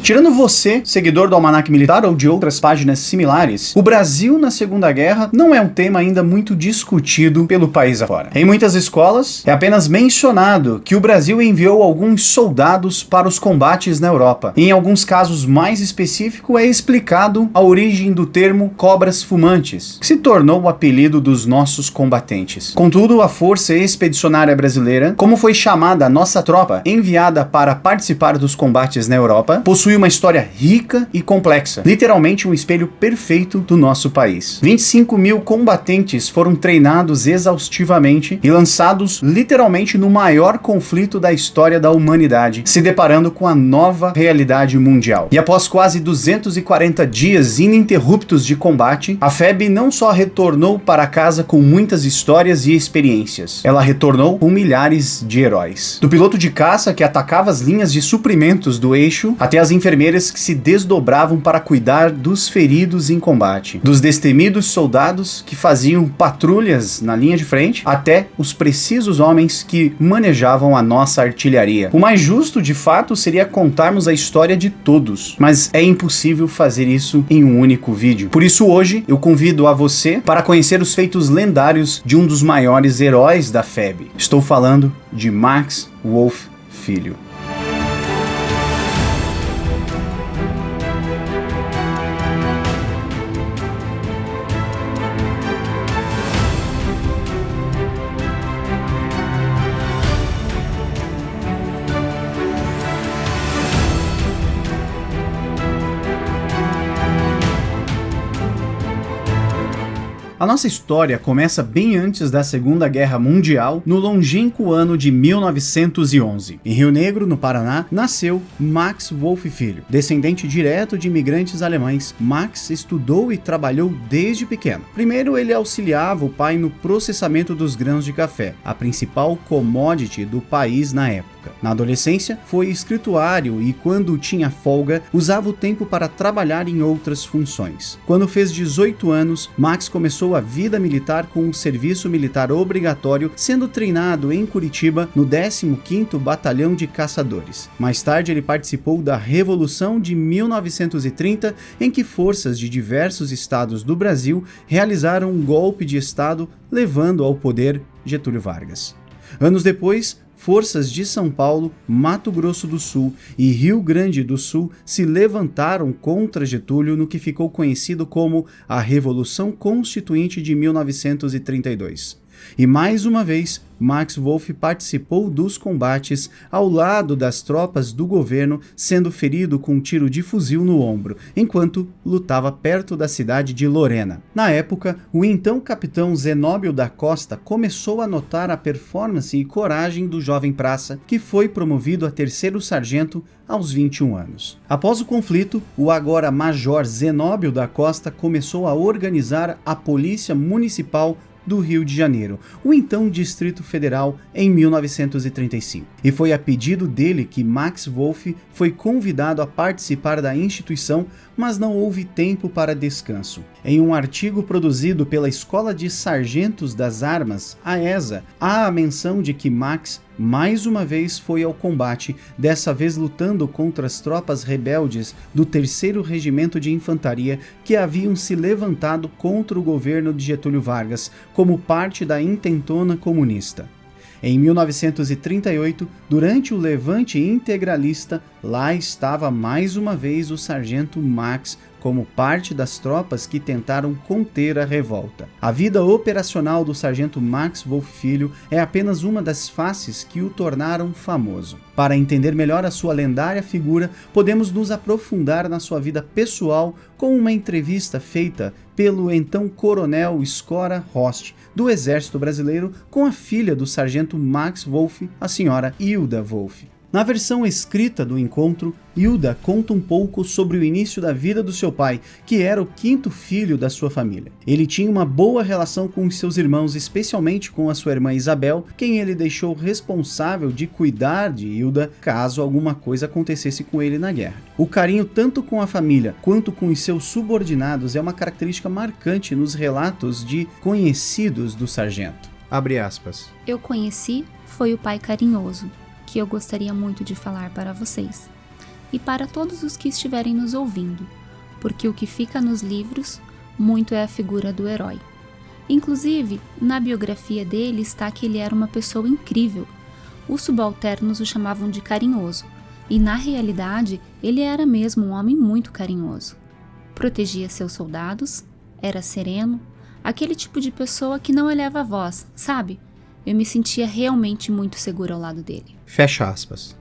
Tirando você, seguidor do Almanaque Militar ou de outras páginas similares, o Brasil na Segunda Guerra não é um tema ainda muito discutido pelo país afora. Em muitas escolas, é apenas mencionado que o Brasil enviou alguns soldados para os combates na Europa. Em alguns casos mais específicos, é explicado a origem do termo cobras fumantes, que se tornou o apelido dos nossos combatentes. Contudo, a Força Expedicionária Brasileira, como foi chamada a nossa tropa enviada para participar dos combates na Europa, possui uma história rica e complexa, literalmente um espelho perfeito do nosso país. 25 mil combatentes foram treinados exaustivamente e lançados literalmente no maior conflito da história da humanidade, se deparando com a nova realidade mundial. E após quase 240 dias ininterruptos de combate, a FEB não só retornou para casa com muitas histórias e experiências, ela retornou com milhares de heróis. Do piloto de caça que atacava as linhas de suprimentos do eixo, até as enfermeiras que se desdobravam para cuidar dos feridos em combate, dos destemidos soldados que faziam patrulhas na linha de frente, até os precisos homens que manejavam a nossa artilharia. O mais justo, de fato, seria contarmos a história de todos, mas é impossível fazer isso em um único vídeo. Por isso hoje eu convido a você para conhecer os feitos lendários de um dos maiores heróis da FEB. Estou falando de Max Wolff Filho. A nossa história começa bem antes da Segunda Guerra Mundial, no longínquo ano de 1911. Em Rio Negro, no Paraná, nasceu Max Wolff Filho. Descendente direto de imigrantes alemães, Max estudou e trabalhou desde pequeno. Primeiro, ele auxiliava o pai no processamento dos grãos de café, a principal commodity do país na época. Na adolescência, foi escrituário e, quando tinha folga, usava o tempo para trabalhar em outras funções. Quando fez 18 anos, Max começou a vida militar com um serviço militar obrigatório, sendo treinado em Curitiba no 15º Batalhão de Caçadores. Mais tarde, ele participou da Revolução de 1930, em que forças de diversos estados do Brasil realizaram um golpe de Estado, levando ao poder Getúlio Vargas. Anos depois, forças de São Paulo, Mato Grosso do Sul e Rio Grande do Sul se levantaram contra Getúlio no que ficou conhecido como a Revolução Constituinte de 1932. E mais uma vez, Max Wolff participou dos combates ao lado das tropas do governo, sendo ferido com um tiro de fuzil no ombro, enquanto lutava perto da cidade de Lorena. Na época, o então capitão Zenóbio da Costa começou a notar a performance e coragem do jovem praça, que foi promovido a terceiro sargento aos 21 anos. Após o conflito, o agora major Zenóbio da Costa começou a organizar a Polícia Municipal do Rio de Janeiro, o então Distrito Federal, em 1935. E foi a pedido dele que Max Wolff foi convidado a participar da instituição, mas não houve tempo para descanso. Em um artigo produzido pela Escola de Sargentos das Armas, a ESA, há a menção de que Max mais uma vez foi ao combate, dessa vez lutando contra as tropas rebeldes do 3º Regimento de Infantaria que haviam se levantado contra o governo de Getúlio Vargas como parte da intentona comunista. Em 1938, durante o levante integralista, lá estava mais uma vez o sargento Max como parte das tropas que tentaram conter a revolta. A vida operacional do sargento Max Wolff Filho é apenas uma das faces que o tornaram famoso. Para entender melhor a sua lendária figura, podemos nos aprofundar na sua vida pessoal com uma entrevista feita pelo então coronel Scora Rost, do Exército Brasileiro, com a filha do sargento Max Wolff, a senhora Hilda Wolff. Na versão escrita do encontro, Hilda conta um pouco sobre o início da vida do seu pai, que era o 5º filho da sua família. Ele tinha uma boa relação com os seus irmãos, especialmente com a sua irmã Isabel, quem ele deixou responsável de cuidar de Hilda caso alguma coisa acontecesse com ele na guerra. O carinho tanto com a família quanto com os seus subordinados é uma característica marcante nos relatos de conhecidos do sargento. Abre aspas. Eu conheci foi o pai carinhoso, que eu gostaria muito de falar para vocês. e para todos os que estiverem nos ouvindo, porque o que fica nos livros, muito é a figura do herói. Inclusive, na biografia dele está que ele era uma pessoa incrível. Os subalternos o chamavam de carinhoso, e na realidade ele era mesmo um homem muito carinhoso. Protegia seus soldados, era sereno, aquele tipo de pessoa que não eleva a voz, sabe? Eu me sentia realmente muito segura ao lado dele. Fecha aspas.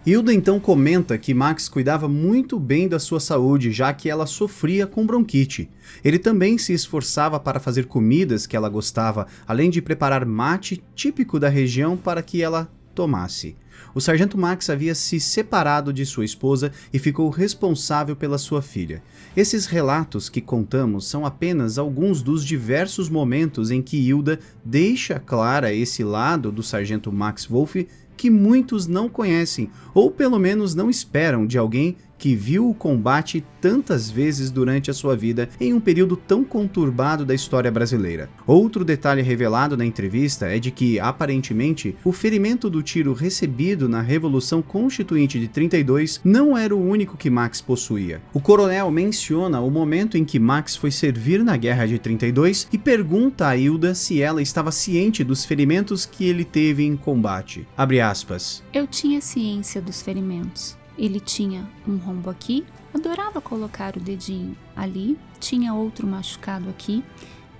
Hilda então comenta que Max cuidava muito bem da sua saúde, já que ela sofria com bronquite. Ele também se esforçava para fazer comidas que ela gostava, além de preparar mate típico da região para que ela tomasse. O sargento Max havia se separado de sua esposa e ficou responsável pela sua filha. Esses relatos que contamos são apenas alguns dos diversos momentos em que Hilda deixa clara esse lado do sargento Max Wolff que muitos não conhecem, ou pelo menos não esperam de alguém que viu o combate tantas vezes durante a sua vida em um período tão conturbado da história brasileira. Outro detalhe revelado na entrevista é de que, aparentemente, o ferimento do tiro recebido na Revolução Constituinte de 32 não era o único que Max possuía. O coronel menciona o momento em que Max foi servir na Guerra de 32 e pergunta a Hilda se ela estava ciente dos ferimentos que ele teve em combate. Abre aspas. Eu tinha ciência dos ferimentos. Ele tinha um rombo aqui, adorava colocar o dedinho ali, tinha outro machucado aqui,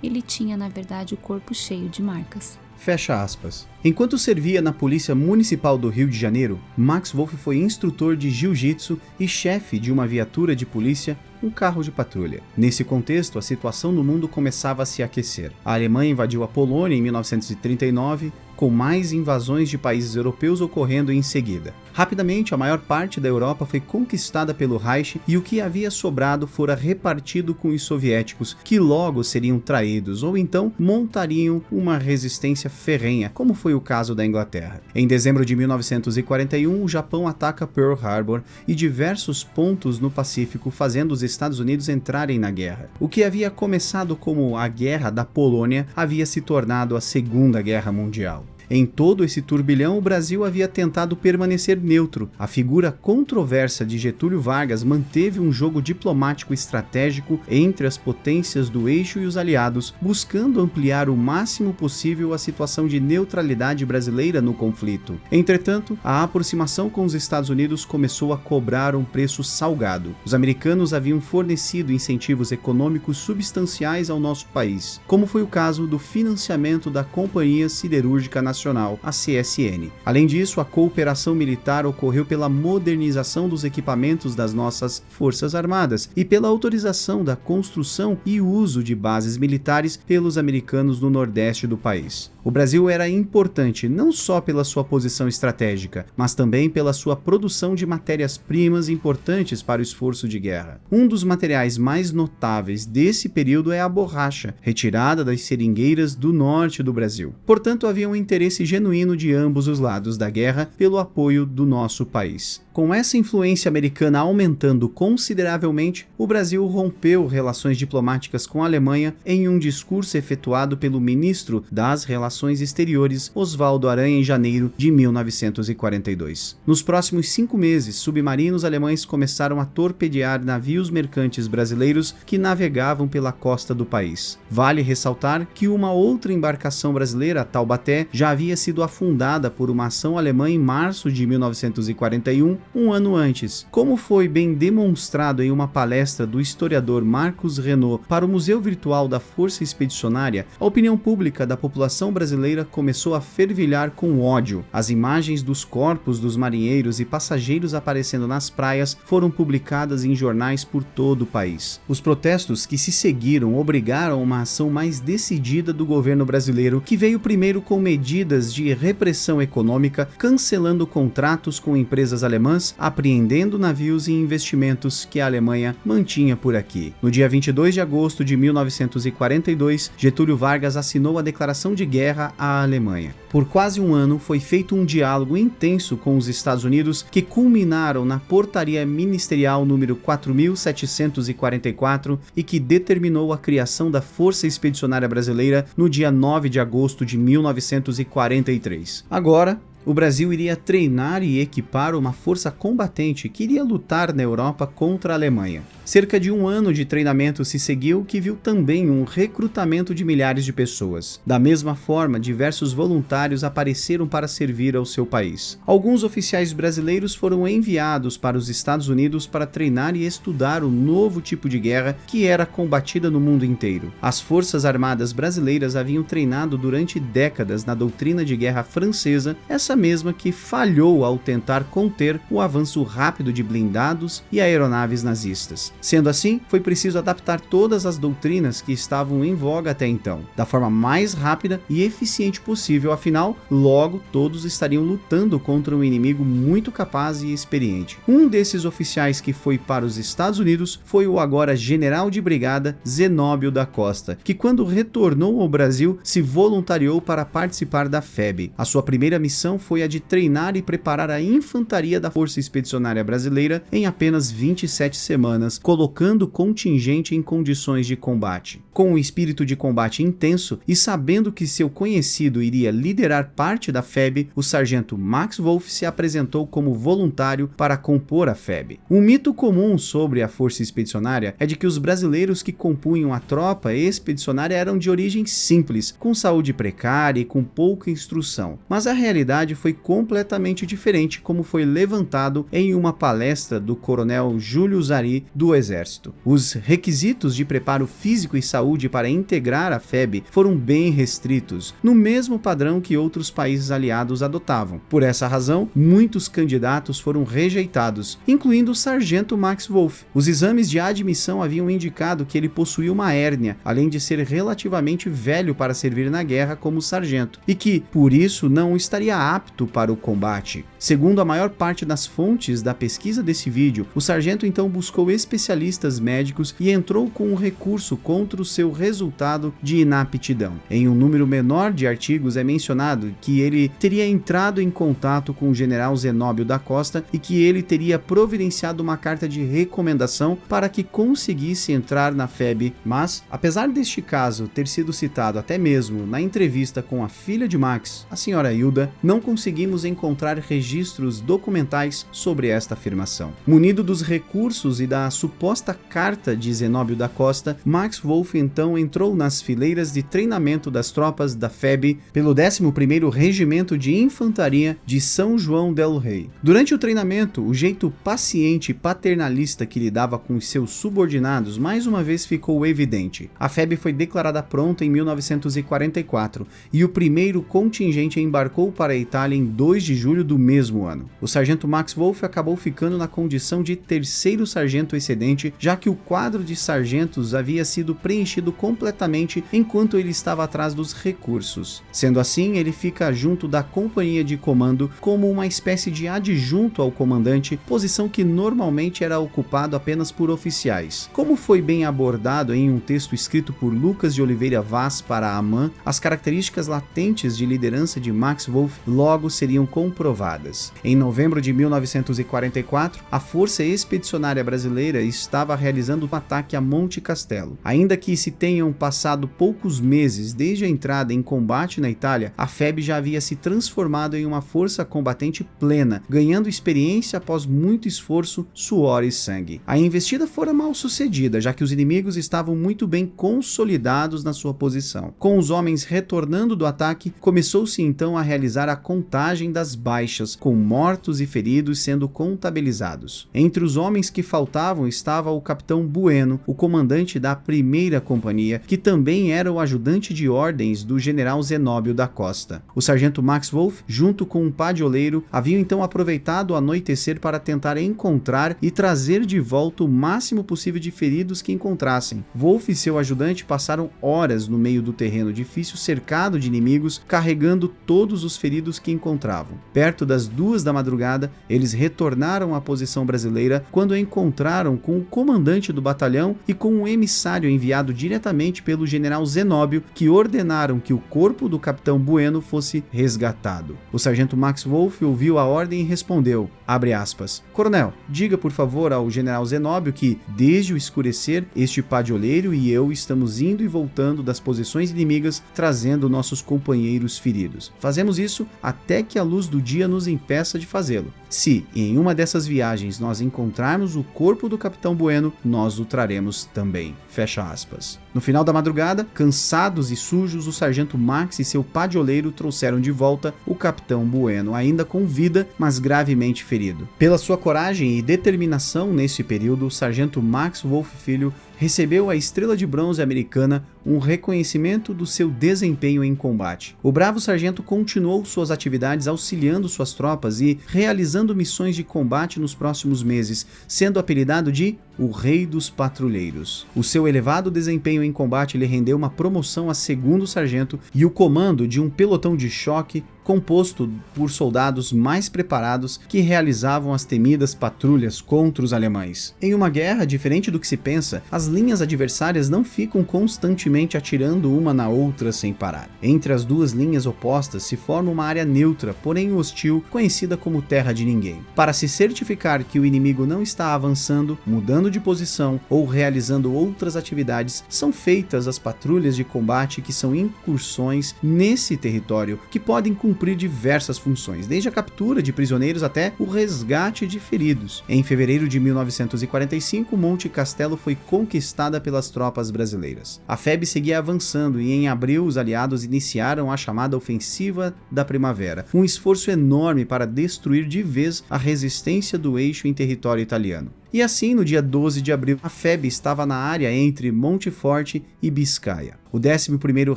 ele tinha na verdade o corpo cheio de marcas. Fecha aspas. Enquanto servia na Polícia Municipal do Rio de Janeiro, Max Wolff foi instrutor de jiu-jitsu e chefe de uma viatura de polícia, um carro de patrulha. Nesse contexto, a situação no mundo começava a se aquecer. A Alemanha invadiu a Polônia em 1939, com mais invasões de países europeus ocorrendo em seguida. Rapidamente, a maior parte da Europa foi conquistada pelo Reich e o que havia sobrado fora repartido com os soviéticos, que logo seriam traídos ou então montariam uma resistência ferrenha, como foi o caso da Inglaterra. Em dezembro de 1941, o Japão ataca Pearl Harbor e diversos pontos no Pacífico, fazendo os Estados Unidos entrarem na guerra. O que havia começado como a Guerra da Polônia havia se tornado a Segunda Guerra Mundial. Em todo esse turbilhão, o Brasil havia tentado permanecer neutro. A figura controversa de Getúlio Vargas manteve um jogo diplomático estratégico entre as potências do eixo e os aliados, buscando ampliar o máximo possível a situação de neutralidade brasileira no conflito. Entretanto, a aproximação com os Estados Unidos começou a cobrar um preço salgado. Os americanos haviam fornecido incentivos econômicos substanciais ao nosso país, como foi o caso do financiamento da Companhia Siderúrgica Nacional, a CSN. Além disso, a cooperação militar ocorreu pela modernização dos equipamentos das nossas Forças Armadas e pela autorização da construção e uso de bases militares pelos americanos no nordeste do país. O Brasil era importante não só pela sua posição estratégica, mas também pela sua produção de matérias-primas importantes para o esforço de guerra. Um dos materiais mais notáveis desse período é a borracha, retirada das seringueiras do norte do Brasil. Portanto, havia um interesse genuíno de ambos os lados da guerra pelo apoio do nosso país. Com essa influência americana aumentando consideravelmente, o Brasil rompeu relações diplomáticas com a Alemanha em um discurso efetuado pelo ministro das Relações Exteriores, Oswaldo Aranha, em janeiro de 1942. Nos próximos 5 meses, submarinos alemães começaram a torpedear navios mercantes brasileiros que navegavam pela costa do país. Vale ressaltar que uma outra embarcação brasileira, a Taubaté, já havia sido afundada por uma ação alemã em março de 1941, um ano antes. Como foi bem demonstrado em uma palestra do historiador Marcos Renaud para o Museu Virtual da Força Expedicionária, a opinião pública da população brasileira começou a fervilhar com ódio. As imagens dos corpos dos marinheiros e passageiros aparecendo nas praias foram publicadas em jornais por todo o país. Os protestos que se seguiram obrigaram uma ação mais decidida do governo brasileiro, que veio primeiro com medidas de repressão econômica, cancelando contratos com empresas alemãs, apreendendo navios e investimentos que a Alemanha mantinha por aqui. No dia 22 de agosto de 1942, Getúlio Vargas assinou a declaração de guerra à Alemanha. Por quase um ano foi feito um diálogo intenso com os Estados Unidos que culminaram na Portaria Ministerial número 4744 e que determinou a criação da Força Expedicionária Brasileira no dia 9 de agosto de 1943. Agora, o Brasil iria treinar e equipar uma força combatente que iria lutar na Europa contra a Alemanha. Cerca de um ano de treinamento se seguiu, que viu também um recrutamento de milhares de pessoas. Da mesma forma, diversos voluntários apareceram para servir ao seu país. Alguns oficiais brasileiros foram enviados para os Estados Unidos para treinar e estudar o novo tipo de guerra que era combatida no mundo inteiro. As Forças Armadas brasileiras haviam treinado durante décadas na doutrina de guerra francesa, essa mesma que falhou ao tentar conter o avanço rápido de blindados e aeronaves nazistas. Sendo assim, foi preciso adaptar todas as doutrinas que estavam em voga até então, da forma mais rápida e eficiente possível, afinal, logo todos estariam lutando contra um inimigo muito capaz e experiente. Um desses oficiais que foi para os Estados Unidos foi o agora general de brigada Zenóbio da Costa, que quando retornou ao Brasil se voluntariou para participar da FEB. A sua primeira missão foi a de treinar e preparar a infantaria da Força Expedicionária Brasileira em apenas 27 semanas, colocando o contingente em condições de combate. Com um espírito de combate intenso e sabendo que seu conhecido iria liderar parte da FEB, o sargento Max Wolff se apresentou como voluntário para compor a FEB. Um mito comum sobre a Força Expedicionária é de que os brasileiros que compunham a tropa expedicionária eram de origem simples, com saúde precária e com pouca instrução. Mas a realidade foi completamente diferente, como foi levantado em uma palestra do coronel Júlio Zari do Exército. Os requisitos de preparo físico e saúde para integrar a FEB foram bem restritos, no mesmo padrão que outros países aliados adotavam. Por essa razão, muitos candidatos foram rejeitados, incluindo o sargento Max Wolff. Os exames de admissão haviam indicado que ele possuía uma hérnia, além de ser relativamente velho para servir na guerra como sargento, e que, por isso, não estaria apto para o combate. Segundo a maior parte das fontes da pesquisa desse vídeo, o sargento então buscou especialistas médicos e entrou com um recurso contra o seu resultado de inaptidão. Em um número menor de artigos é mencionado que ele teria entrado em contato com o general Zenóbio da Costa e que ele teria providenciado uma carta de recomendação para que conseguisse entrar na FEB, mas, apesar deste caso ter sido citado até mesmo na entrevista com a filha de Max, a senhora Hilda, não conseguimos encontrar registros documentais sobre esta afirmação. Munido dos recursos e da suposta carta de Zenóbio da Costa, Max Wolff então entrou nas fileiras de treinamento das tropas da FEB pelo 11º Regimento de Infantaria de São João del Rei. Durante o treinamento, o jeito paciente e paternalista que lidava com os seus subordinados mais uma vez ficou evidente. A FEB foi declarada pronta em 1944 e o primeiro contingente embarcou para a Itália em 2 de julho do mesmo ano. O sargento Max Wolff acabou ficando na condição de terceiro sargento excedente, já que o quadro de sargentos havia sido preenchido completamente enquanto ele estava atrás dos recursos. Sendo assim, ele fica junto da companhia de comando como uma espécie de adjunto ao comandante, posição que normalmente era ocupada apenas por oficiais. Como foi bem abordado em um texto escrito por Lucas de Oliveira Vaz para a AMAN, as características latentes de liderança de Max Wolff logo seriam comprovadas. Em novembro de 1944, a Força Expedicionária Brasileira estava realizando um ataque a Monte Castelo. Ainda que se tenham passado poucos meses desde a entrada em combate na Itália, a FEB já havia se transformado em uma força combatente plena, ganhando experiência após muito esforço, suor e sangue. A investida fora mal sucedida, já que os inimigos estavam muito bem consolidados na sua posição. Com os homens retornando do ataque, começou-se então a realizar a contagem das baixas, com mortos e feridos sendo contabilizados. Entre os homens que faltavam estava o capitão Bueno, o comandante da primeira companhia, que também era o ajudante de ordens do general Zenóbio da Costa. O sargento Max Wolff, junto com um padioleiro, haviam então aproveitado o anoitecer para tentar encontrar e trazer de volta o máximo possível de feridos que encontrassem. Wolff e seu ajudante passaram horas no meio do terreno difícil, cercado de inimigos, carregando todos os feridos que encontravam. Perto das 2 da madrugada, eles retornaram à posição brasileira quando encontraram com o comandante do batalhão e com um emissário enviado diretamente pelo general Zenóbio, que ordenaram que o corpo do capitão Bueno fosse resgatado. O sargento Max Wolff ouviu a ordem e respondeu, abre aspas, Coronel, diga por favor ao general Zenóbio que, desde o escurecer, este padioleiro e eu estamos indo e voltando das posições inimigas, trazendo nossos companheiros feridos. Fazemos isso até que a luz do dia nos impeça de fazê-lo. Se, em uma dessas viagens, nós encontrarmos o corpo do capitão Bueno, nós o traremos também. Fecha aspas. No final da madrugada, cansados e sujos, o sargento Max e seu padioleiro trouxeram de volta o capitão Bueno, ainda com vida, mas gravemente ferido. Pela sua coragem e determinação nesse período, o sargento Max Wolff Filho recebeu a Estrela de Bronze americana, um reconhecimento do seu desempenho em combate. O bravo sargento continuou suas atividades auxiliando suas tropas e realizando missões de combate nos próximos meses, sendo apelidado de o Rei dos Patrulheiros. O seu elevado desempenho em combate lhe rendeu uma promoção a 2º sargento e o comando de um pelotão de choque composto por soldados mais preparados que realizavam as temidas patrulhas contra os alemães. Em uma guerra, diferente do que se pensa, as linhas adversárias não ficam constantemente atirando uma na outra sem parar. Entre as 2 linhas opostas se forma uma área neutra, porém hostil, conhecida como Terra de Ninguém. Para se certificar que o inimigo não está avançando, mudando de posição ou realizando outras atividades, são feitas as patrulhas de combate, que são incursões nesse território que podem cumprir diversas funções, desde a captura de prisioneiros até o resgate de feridos. Em fevereiro de 1945, Monte Castelo foi conquistada pelas tropas brasileiras. A FEB seguia avançando e em abril os aliados iniciaram a chamada Ofensiva da Primavera, um esforço enorme para destruir de vez a resistência do eixo em território italiano. E assim, no dia 12 de abril, a FEB estava na área entre Monteforte e Biscaia. O 11º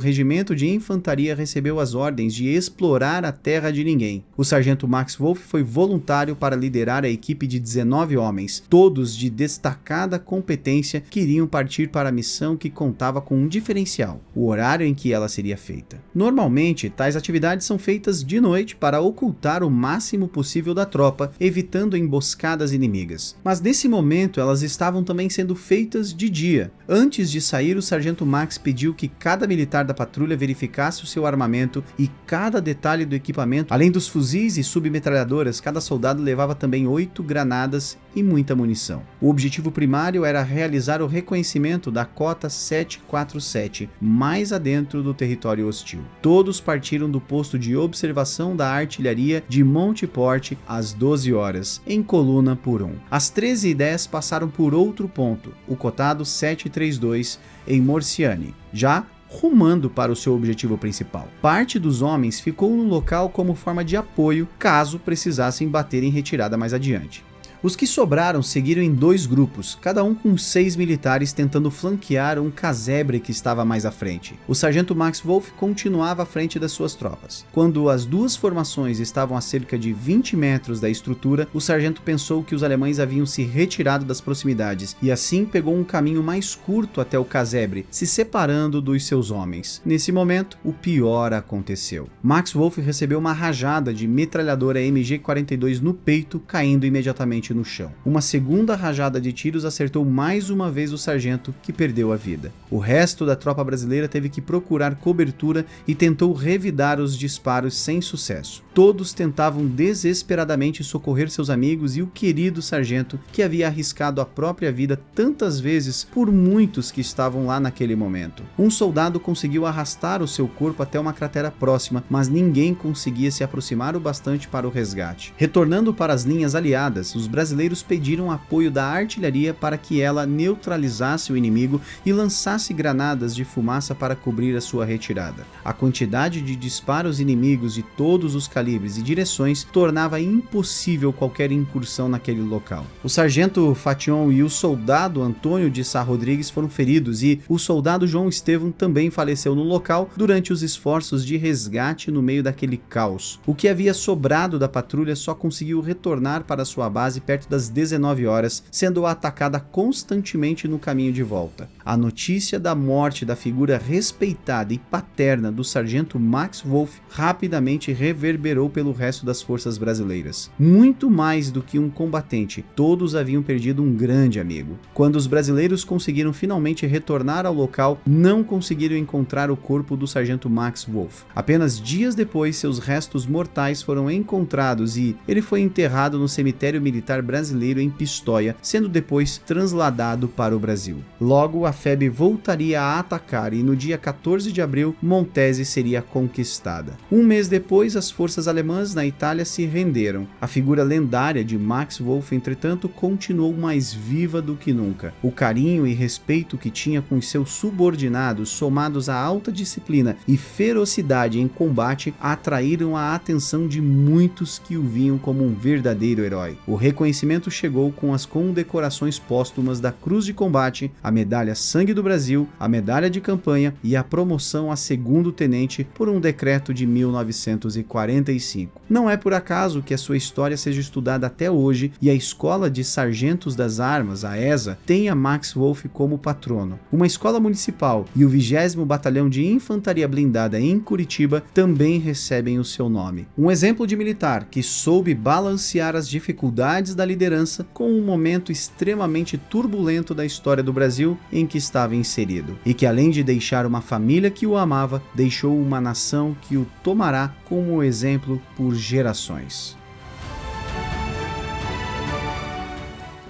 Regimento de Infantaria recebeu as ordens de explorar a Terra de Ninguém. O sargento Max Wolff foi voluntário para liderar a equipe de 19 homens, todos de destacada competência, que iriam partir para a missão, que contava com um diferencial: o horário em que ela seria feita. Normalmente, tais atividades são feitas de noite para ocultar o máximo possível da tropa, evitando emboscadas inimigas. Mas nesse momento, elas estavam também sendo feitas de dia. Antes de sair, o sargento Max pediu que cada militar da patrulha verificasse o seu armamento e cada detalhe do equipamento. Além dos fuzis e submetralhadoras, cada soldado levava também 8 granadas e muita munição. O objetivo primário era realizar o reconhecimento da cota 747, mais adentro do território hostil. Todos partiram do posto de observação da artilharia de Monteporte às 12 horas, em coluna por 1. Às 13h10 passaram por outro ponto, o cotado 732, em Morciane, já rumando para o seu objetivo principal. Parte dos homens ficou no local como forma de apoio, caso precisassem bater em retirada mais adiante. Os que sobraram seguiram em 2 grupos, cada um com 6 militares tentando flanquear um casebre que estava mais à frente. O sargento Max Wolff continuava à frente das suas tropas. Quando as 2 formações estavam a cerca de 20 metros da estrutura, o sargento pensou que os alemães haviam se retirado das proximidades e assim pegou um caminho mais curto até o casebre, se separando dos seus homens. Nesse momento, o pior aconteceu. Max Wolff recebeu uma rajada de metralhadora MG-42 no peito, caindo imediatamente no chão. Uma segunda rajada de tiros acertou mais uma vez o sargento, que perdeu a vida. O resto da tropa brasileira teve que procurar cobertura e tentou revidar os disparos sem sucesso. Todos tentavam desesperadamente socorrer seus amigos e o querido sargento, que havia arriscado a própria vida tantas vezes por muitos que estavam lá naquele momento. Um soldado conseguiu arrastar o seu corpo até uma cratera próxima, mas ninguém conseguia se aproximar o bastante para o resgate. Retornando para as linhas aliadas, os brasileiros pediram apoio da artilharia para que ela neutralizasse o inimigo e lançasse granadas de fumaça para cobrir a sua retirada. A quantidade de disparos inimigos de todos os calibres e direções tornava impossível qualquer incursão naquele local. O sargento Fation e o soldado Antônio de Sá Rodrigues foram feridos e o soldado João Estevão também faleceu no local durante os esforços de resgate no meio daquele caos. O que havia sobrado da patrulha só conseguiu retornar para sua base perto das 19 horas, sendo atacada constantemente no caminho de volta. A notícia da morte da figura respeitada e paterna do sargento Max Wolff rapidamente reverberou pelo resto das forças brasileiras. Muito mais do que um combatente, todos haviam perdido um grande amigo. Quando os brasileiros conseguiram finalmente retornar ao local, não conseguiram encontrar o corpo do sargento Max Wolff. Apenas dias depois, seus restos mortais foram encontrados e ele foi enterrado no cemitério militar brasileiro em Pistoia, sendo depois transladado para o Brasil. Logo, a FEB voltaria a atacar e no dia 14 de abril, Montese seria conquistada. Um mês depois, as forças alemãs na Itália se renderam. A figura lendária de Max Wolff, entretanto, continuou mais viva do que nunca. O carinho e respeito que tinha com os seus subordinados, somados à alta disciplina e ferocidade em combate, atraíram a atenção de muitos que o viam como um verdadeiro herói. O reconhecimento chegou com as condecorações póstumas da Cruz de Combate, a Medalha Sangue do Brasil, a Medalha de Campanha e a promoção a segundo tenente por um decreto de 1945. Não é por acaso que a sua história seja estudada até hoje e a Escola de Sargentos das Armas, a ESA, tem a Max Wolff como patrono. Uma escola municipal e o 20º Batalhão de Infantaria Blindada em Curitiba também recebem o seu nome. Um exemplo de militar que soube balancear as dificuldades da liderança com um momento extremamente turbulento da história do Brasil em que estava inserido, e que além de deixar uma família que o amava, deixou uma nação que o tomará como exemplo por gerações.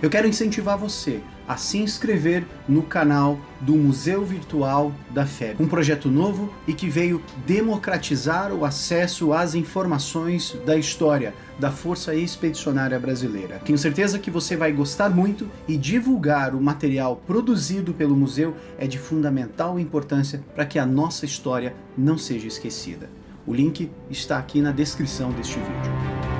Eu quero incentivar você a se inscrever no canal do Museu Virtual da FEB, um projeto novo e que veio democratizar o acesso às informações da história da Força Expedicionária Brasileira. Tenho certeza que você vai gostar muito e divulgar o material produzido pelo museu é de fundamental importância para que a nossa história não seja esquecida. O link está aqui na descrição deste vídeo.